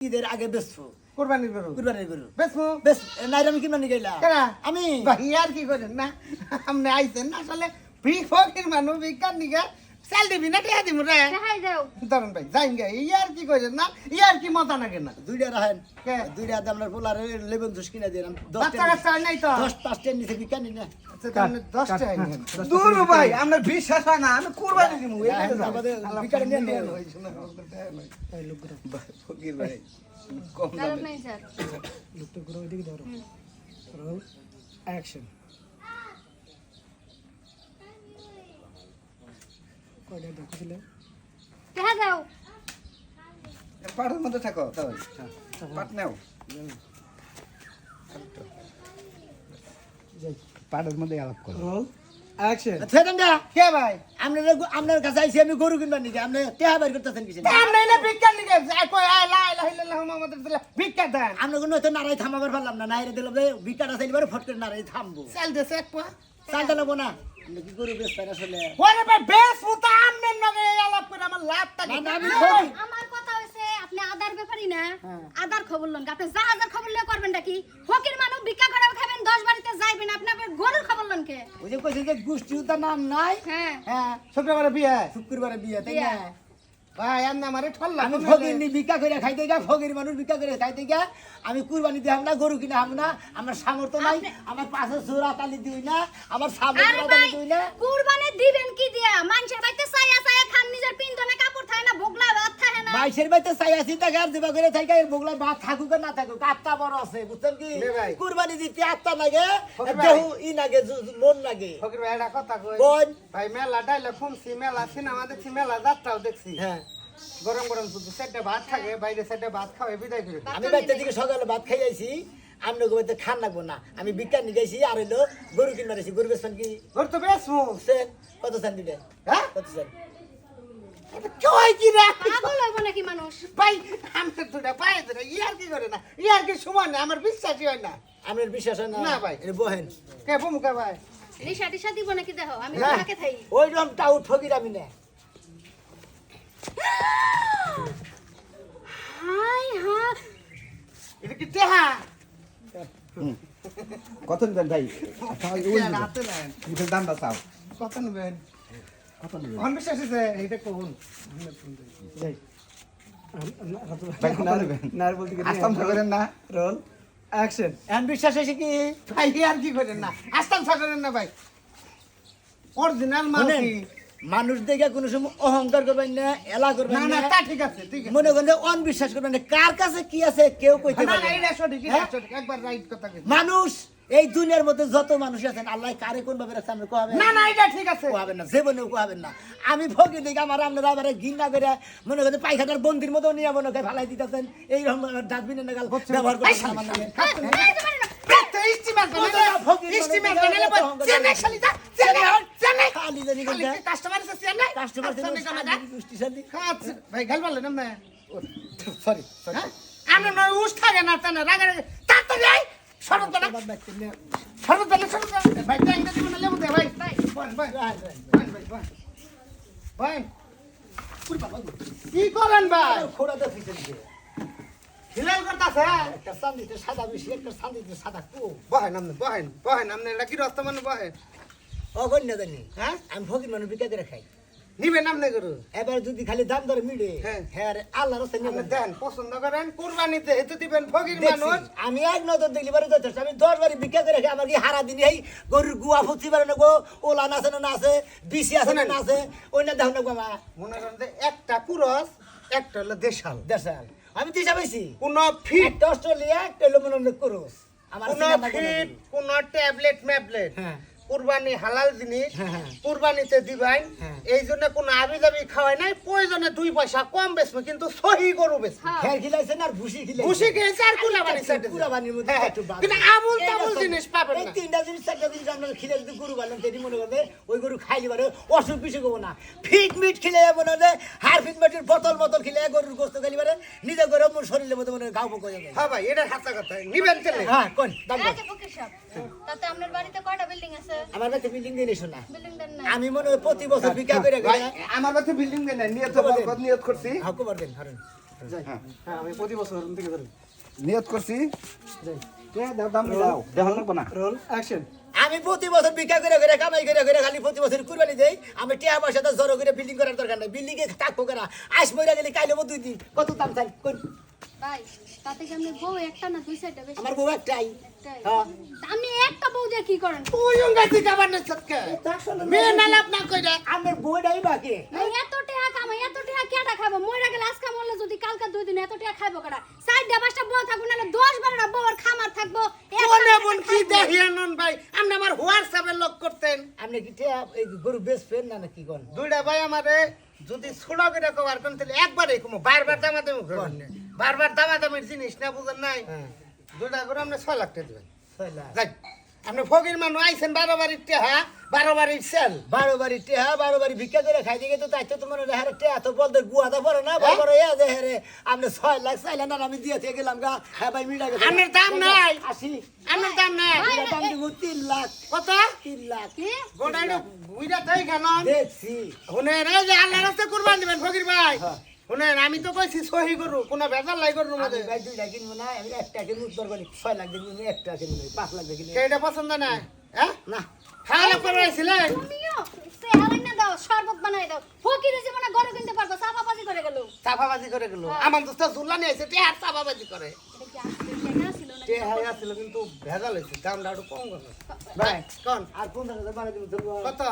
ঈদের আগে বেচবো কুরবানির গরু বেসমু বেশ নাই আমি কিনা নিয়ে গেলাম কেনা আমি ভাই আর কি করেন না আপনি আইছেন না আসলে ফকির মানুষ বিজ্ঞান নিগা চাল দিবি না টিয়া দিমু রে দেখাই দাও ধরুন ভাই যাইন গে ইয়ার কি করেন না ইয়ার কি মজা নাগে না দুইটা রাখেন কে? দুইটা আপনার পোলারে লেবন জুস কিনে দিলাম বাচ্চা কাচ্চা নাই তো 10-5 নিচে বিকানি না দশটা দূর ভাই আমরা বিশ্বাস হয় না আমি কুরবানি দিমু আমাদের বিকানি নিয়ে নিয়ে ফকির ভাই কম কারণ দামে নাই স্যার লুকটা করে ওইদিকে ধরো রোল অ্যাকশন কয়টা দেখছিলে দেখা দাও পাড়ের মধ্যে থাকো তাহলে পাট নাও যাই পাড়ের মধ্যে আলাপ করো রোল অ্যাকশন সেটা কে ভাই আপনার কাছে আইছি আমি গরু কিনবার নিকে আপনি টেহা বের করতেছেন কিছু দাম নাই না বিজ্ঞান নিগে কই লা ইলাহা ইল্লাল্লাহ মুহাম্মাদুর রাসূলুল্লাহ ভিক্ষা দেন আমরা কোনো তো নারাই থামাবার পারলাম না নাইরে দিলাম যে বিকাটা চাইলে ফট করে নারাই থামবো চাল দেছে এক পা চালতে লাগবো না আপনি কি গরু বেচতেন আসলে ওরে ভাই বেশ মুতা আমনের নগে আলাপ করে আমার লাভ থাকে না, আমি ফকির। আমার কথা হইছে আপনি আদার ব্যাপারই না হ্যাঁ। আদার খবর লন আপনি জাহাজের খবর লয়ে করবেন নাকি ফকির মানুষ ভিক্ষা করে খাবেন 10 বাড়িতে যাইবেন আপনি আবার গরুর খবর লন কে ওই যে কইছে যে গোষ্ঠী উদ্যান নাম নাই হ্যাঁ হ্যাঁ শুক্রবারে বিয়ে শুক্রবারে বিয়ে তাই বিয়া। না ভাই আন্না আমারে ঠল্লা আমি ফকির নি ভিক্ষা করে খাইতে গা ফকির মানুষ ভিক্ষা করে খাইতে গা আমি কুরবানি দিলাম না গরু কিনা হাম না আমার সামর্থ্য নাই আমার পাশে জোড়া তালি দিই না আমার সামনে আরে জোড়া ভাই তালি দিই না কুরবানি দিবেন কি দিয়া মানুষের বাইতে ছায়া ছায়া খান নিজের পিন্দনে কাপড় থাকে না ভোগলা ভাত থাকে না বাইশের বাইতে চাই আছি তা গার দিবা করে থাইকা এর বগলা ভাত থাকুক আর না থাকুক আত্মা বড় আছে বুঝছেন কি নে ভাই। কুরবানি দিতে আত্মা লাগে ফকির ভাই। দেহু ই লাগে মন লাগে ফকির ভাই একটা কথা কই কোন ভাই মেলা ডাইলে শুনছি মেলা সিনেমা দেখছি মেলা যাত্রাও দেখছি হ্যাঁ গরম গরম শুধু সেটটা ভাত থাকে বাইরে সেটটা ভাত খাওয়াই বিদায় করে আমি বাইতে দিকে সকালে ভাত খাই আইছি আমনে গোবাইতে খান লাগবো না আমি বিজ্ঞান নিয়ে গেছি আর হইলো গরু কিনবার আইছি গরু বেচবেন কি ওর তো বেশ মু বুঝছেন কত চান দিলে হ্যাঁ কত চান কই কি রে পাগল হইব নাকি মানুষ ভাই আমি তোরা পায়ে ধরে ইয়ার কি করে না ইয়ার কি সমান না আমার বিশ্বাসই হয় না আপনার বিশ্বাস হয় না না ভাই। এটা বহেন কে ভূমিকা ভাই রিশা টিশা দিব নাকি দেখো আমি না তাকে থাই ওই রকম টাউট ফকির আমি না হাই হাই এটা কি টেহা কত নেবেন ভাই হাতে নেন মুখের দামটা চাও কত নেবেন কত নেবেন অন বিশ্বাস আছে এটা কোন যাই ভাই কত নেবেন না বলতে কি আস্তাম করেন না রোল অ্যাকশন এখন বিশ্বাস হয়েছে কি ভাই আর কি করেন না আস্তাম ছাড়েন না ভাই অরিজিনাল মাল শুনেন, কি মানুষ দেখে কোনো সময় অহংকার করবেন না এলা করবেন না না না তা ঠিক আছে ঠিক আছে মনে করেন অনবিশ্বাস করবেন না কার কাছে কি আছে কেউ কইতে না পারবে না না। এটা সঠিক এটা হ্যাঁ? সঠিক একবার রাইট কথা কইছি মানুষ এই দুনিয়ার মধ্যে যত মানুষ আছেন আল্লাহ কারে কোন ভাবে রাখছে আমরা কোয়াবেন না না এটা ঠিক আছে কোয়াবেন না জীবনেও কোয়াবেন না আমি ফকির দিকে আমার আপনারা আবার ঘৃণা করে মনে করেন পায়খানার বন্দির মতো নিয়ে মনে করে ফালাই দিতেছেন এইরকম ডাস্টবিনের নাগাল ব্যবহার করছেন আমার নামে ইস্টিমার ফকির ইস্টিমার মানে বানালে বল অহংকার চেন্নাই করে। খালি যা চেন্নাই চেন্নাই খালি জানি কোনটা কাস্টমার আছে চেন্নাই কাস্টমার গোষ্ঠী শান্তি ভাই গাল বললেন না সরি হ্যাঁ আমরা নয় উস থাকে না তেনা রাগা রাগা তাড়াতাড়ি আই শরৎ না শরৎ দলে শরৎ ভাই ট্যাঙ্গা দিবেন লেবু দে ভাই বল ভাই ভাই কি করেন ভাই খোড়াতে ফিসে দিছে হিলাল করতাছে একটা চান্দিতে সাদা বেশি একটা চান্দিতে সাদা কম বহেন আপনি এটা কি রাস্তা মানে বহেন অগণ্য জানি হ্যাঁ আমি ফকির মানুষ বিকা করে খাই নিবেন আপনি করু এবার যদি খালি দাম দরে মিলে হ্যাঁ। হ্যাঁ রে, আল্লাহর রাস্তায় আপনি নেবেন দেন পছন্দ করেন কুরবানিতে হেতু দিবেন ফকির মানুষ আমি এক নজর দেখলি বারে যথেষ্ট আমি 10 বারে বিক্রি করে খাই আমার কি হারা দিন এই গরুর গুয়া ফুচি পারে না গো ওলা নাচে না আছে বিসি আছে না আছে ওই না দেখো না গো মা মনে করেন যে একটা কুরস একটা হলো দেশাল দেশাল আমি দিশা পাইছি কোন ফিট একটা অস্ট্রেলিয়া একটা হলো মনে হয় করস আমার কোন সিনেমা কোন ফিট কোন ট্যাবলেট ম্যাবলেট হ্যাঁ কুরবানি হালাল জিনিস হ্যাঁ, হ্যাঁ। কুরবানিতে দিবাই হ্যাঁ। এই জন্য কোন আবিজাবি খাওয়াই নাই প্রয়োজনে 2 পয়সা কম বেচবো কিন্তু সহি গরু বেচবো খের খিলাইছে না আর ভুসি খিলাইছে খুশি খেয়েছে আর কুলাবানি সাইডে কুলাবানির মধ্যে হ্যাঁ, একটু বাদ। কিন্তু আবুল তাবুল এই জিনিস পাবেন এই না তিনটা জিনিস চারটা জিনিস আমরা খিলে যদি গরু বানলাম সেটি মনে করবে ওই গরু খাইলে পারে অসুখ বিসুখ হবো না ফিট মিট খিলে মনে হলে হাড় ফিট মিটের বোতল বোতল খিলে গরুর গোস্ত খাইলে পারে নিজে করে মোর শরীরের মধ্যে মনে গাও বক হয়ে যাবে হ্যাঁ ভাই এটা হাসা কথা নিবেন চলে হ্যাঁ কোন দাম কত? আচ্ছা ফকির সাহেব তাতে আপনার বাড়িতে কয়টা বিল্ডিং আছে আমার কাছে বিল্ডিং দিয়ে নিছো না বিল্ডিং দেন না আমি মনে হয় প্রতি বছর বিক্রি করে ভাই আমার কাছে বিল্ডিং দেন নিয়ত খবর দেন। বরকত নিয়ত করছি হাকু পারবেন হারেন যাই হ্যাঁ। হ্যাঁ আমি প্রতি বছর রুম থেকে ধরি নিয়ত করছি যাই দাও দাম দাও দেখাল লাগবো না রোল অ্যাকশন আমি প্রতি বছর ভিক্ষা করে করে কামাই করে করে খালি প্রতি বছর কুরবানি দেই আমি টিয়া পয়সা তো জড়ো করে বিল্ডিং করার দরকার নাই বিল্ডিং এ থাকবো করা আইস মইরা গেলে কাইলে 2 দিন কত দাম চাই কোন ভাই তাতে কি আপনি বউ একটা না দুই সাইডে বেশি আমার বউ একটাই একটাই। হ্যাঁ আপনি একটা বউ দিয়ে কি করেন তুই উঙ্গাতি যাবার না সৎকে মেয়ে না লাভ না কইরা আমার বউটাই বাকি এই এত টাকা কামাই এত টাকা কেটা খাবো মইরা গেলে আজকে মরলে যদি কালকে 2 দিন এত টাকা খাইবো কেডা সাইডে পাঁচটা বউ থাকবো নাহলে 10-12টা বউর খামার থাকবো কোনে বোন কি দেখিয়ানন ভাই আপনি আমার হোয়াটসঅ্যাপে লক করতেন আপনি কি টিয়া এই গরু বেস্ট ফ্রেন্ড না নাকি কোন দুইটা ভাই আমারে যদি ছোড়া করে কভার করেন তাহলে একবারে কমো বারবার দামাদামি করেন না। বারবার দামাদামির জিনিস না বুঝেন নাই হ্যাঁ দুইটা করে আপনি 6 লাখ টাকা দিবেন 6 লাখ যাই আপনি ফকির মানুষ আইছেন 12 বাড়ির টেহা 12 বাড়ির সেল 12 বাড়ি টিয়া 12 বাড়ি ভিক্ষা করে খাই দিকে তো তাই তো তোমার হারে টিয়া তো বলতে গুয়াটা পড়ে না বড় ইয়া যে হারে আপনি 6 লাখ চাইলেন না আমি দিয়ে থেকে গেলাম গা হ্যাঁ ভাই মিটা গেছে আমার দাম নাই। 80 আমার দাম নাই এটা দাম দিব 3 লাখ কত 3 লাখ কি গোটাইলো বুইরা তাই কেন দেখছি শুনেন এই যে আল্লাহর রাস্তায় কুরবান দিবেন ফকির ভাই হ্যাঁ। শুনেন আমি তো কইছি সহি করু কোন ভেজাল লাই করু আমি মধ্যে ভাই 2 লাখ কিনবো না আমি একটা কিনবো দরকারি 6 লাখ দিব আমি একটা কিনবো 5 লাখ কিনবো কেডা পছন্দ না হ্যাঁ না খাওয়া করে আইছিলেন তুমিও সে হালাই না দাও শরবত বানাই দাও ফকিরের জীবনে গরু কিনতে পারবো চাপাবাজি করে গেল চাপাবাজি করে গেল আমার দোস্ত জুল্লানি আইছে টেহার চাপাবাজি করে এটা কি আসলে টাকা ছিল না টেহাই আসছিল কিন্তু ভেজাল হয়েছে দামটা একটু কম করো ভাই কোন আর 15000 বাড়া দিব ধরবো কত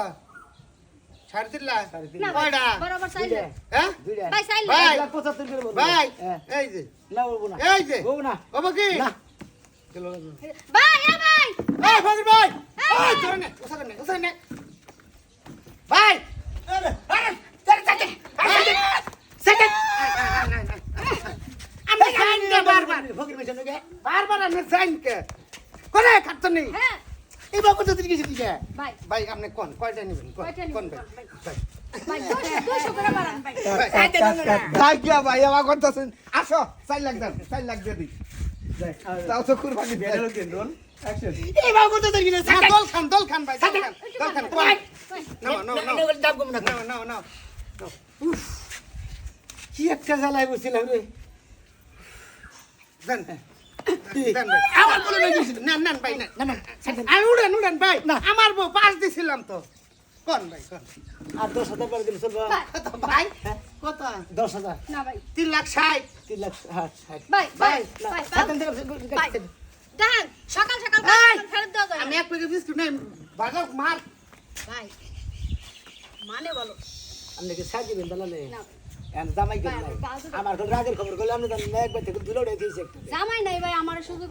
3.5 লাখ না কয়টা বরাবর চাইলে হ্যাঁ দুইটা ভাই চাইলে ভাই। 75 করে বলবো ভাই হ্যাঁ এই যে না বলবো না এই যে বলবো না বাবা কি না ভাই ভাই এই ফকির ভাই এই ধরে নে ওসারে নে ভাই আরে আরে চল চল সেকেন্ড আমি জানি না বারবার ফকির মেশন গে বারবার আমি জানকে করে খাচ্ছ নি হ্যাঁ এই বাবু তো দিকে দিকে ভাই ভাই আপনি কোন কয়টা নেবেন কয়টা কোন নিবেন? ভাই ভাই 200 করে বাড়ান ভাই থাকিয়া ভাই আমার করতেছেন আসো 4 লাখ দেন 4 লাখ দিয়ে দিই যাই তাও তো কুরবানি দেন ডায়লগ দিন রোল অ্যাকশন এই বাবু তো দিকে না দল খান ভাই দল খান নাও দাম কম না নাও কি একটা জ্বালাই বসছিলাম রে দেন দেন ভাই আমার বলে না কিছু না ভাই না না না আমি উড়েন ভাই আমার বউ পাঁচ দিছিলাম তো কোন ভাই কোন আর 10,000 করে দিলে চলবে কত ভাই কত 10,000 না ভাই 3 লাখ 60 3 লাখ হ্যাঁ ভাই ভাই না ভাই সাতন থেকে ভাই দেখেন সকাল সকাল ভাই, ফেরত দেওয়া যায় আমি এক প্যাকেট বিস্কুট নেই বাজার মার ভাই মানে বলো আপনি কি সাজি দিন দালালে না এন্ড জামাই ভাই, গেল আমি বাজে- আমার কোন রাগের খবর কইলে আপনি জানেন না একবার থেকে দুলো উড়ে দিয়েছে একটা জামাই নাই ভাই আমার সুযোগ